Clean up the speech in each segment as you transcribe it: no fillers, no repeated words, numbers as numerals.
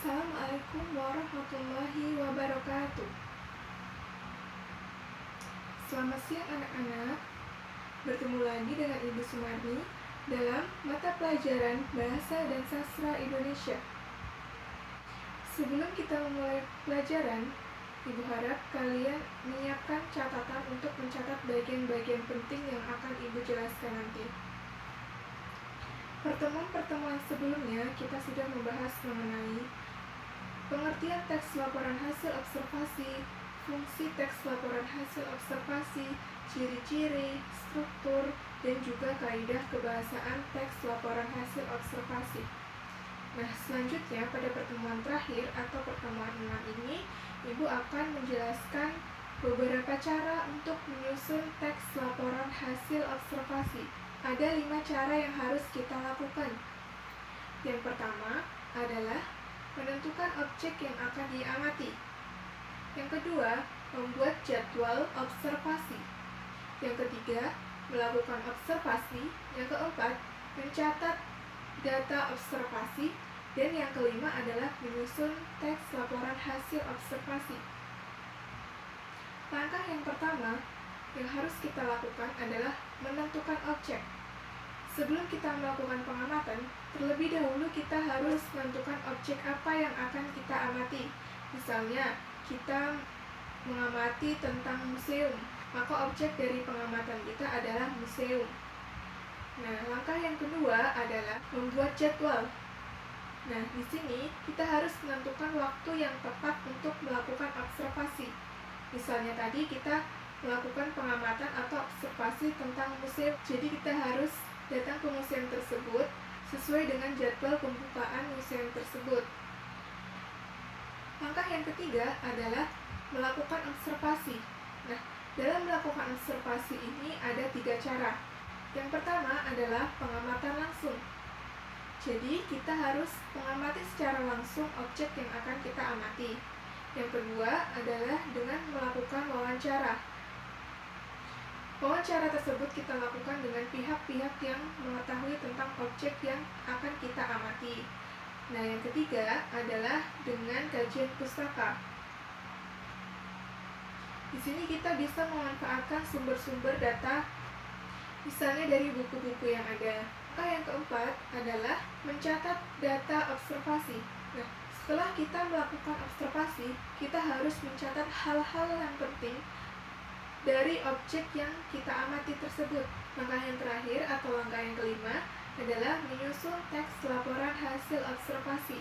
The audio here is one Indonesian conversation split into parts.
Assalamualaikum warahmatullahi wabarakatuh. Selamat siang anak-anak. Bertemu lagi dengan Ibu Sumarni dalam mata pelajaran Bahasa dan Sastra Indonesia. Sebelum kita memulai pelajaran, Ibu harap kalian menyiapkan catatan untuk mencatat bagian-bagian penting yang akan Ibu jelaskan nanti. Pertemuan-pertemuan sebelumnya kita sudah membahas mengenai pengertian teks laporan hasil observasi, fungsi teks laporan hasil observasi, ciri-ciri, struktur, dan juga kaidah kebahasaan teks laporan hasil observasi. Nah, selanjutnya pada pertemuan terakhir atau pertemuan 6 ini, Ibu akan menjelaskan beberapa cara untuk menyusun teks laporan hasil observasi. Ada 5 cara yang harus kita lakukan. Yang pertama adalah menentukan objek yang akan diamati. Yang kedua, membuat jadwal observasi. Yang ketiga, melakukan observasi. Yang keempat, mencatat data observasi. Dan yang kelima adalah menyusun teks laporan hasil observasi. Langkah yang pertama yang harus kita lakukan adalah menentukan objek. Sebelum kita melakukan pengamatan, terlebih dahulu kita harus menentukan objek apa yang akan kita amati. Misalnya, kita mengamati tentang museum, maka objek dari pengamatan kita adalah museum. Nah, langkah yang kedua adalah membuat jadwal. Nah, di sini kita harus menentukan waktu yang tepat untuk melakukan observasi. Misalnya tadi kita melakukan pengamatan atau observasi tentang museum, jadi kita harus datang ke museum tersebut sesuai dengan jadwal pembukaan museum tersebut. Langkah yang ketiga adalah melakukan observasi. Nah, dalam melakukan observasi ini ada 3 cara. Yang pertama adalah pengamatan langsung. Jadi, kita harus mengamati secara langsung objek yang akan kita amati. Yang kedua adalah dengan melakukan wawancara. Wawancara tersebut kita lakukan dengan pihak-pihak yang mengetahui tentang objek yang akan kita amati. Nah, yang ketiga adalah dengan kajian pustaka. Di sini kita bisa memanfaatkan sumber-sumber data, misalnya dari buku-buku yang ada. Langkah yang keempat adalah mencatat data observasi. Nah, setelah kita melakukan observasi, kita harus mencatat hal-hal yang penting dari objek yang kita amati tersebut. Langkah yang terakhir atau langkah yang kelima adalah menyusun teks laporan hasil observasi.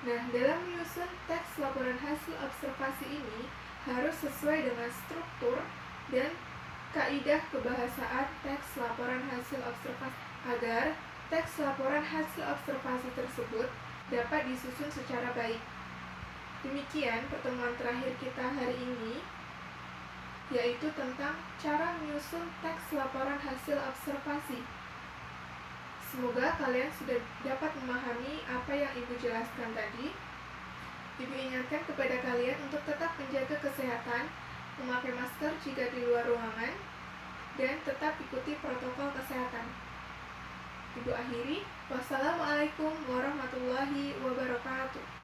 Nah, dalam menyusun teks laporan hasil observasi ini harus sesuai dengan struktur dan kaidah kebahasaan teks laporan hasil observasi agar teks laporan hasil observasi tersebut dapat disusun secara baik. Demikian pertemuan terakhir kita hari ini, yaitu tentang cara menyusun teks laporan hasil observasi. Semoga kalian sudah dapat memahami apa yang Ibu jelaskan tadi. Ibu ingatkan kepada kalian untuk tetap menjaga kesehatan, memakai masker jika di luar ruangan, dan tetap ikuti protokol kesehatan. Ibu akhiri, wassalamualaikum warahmatullahi wabarakatuh.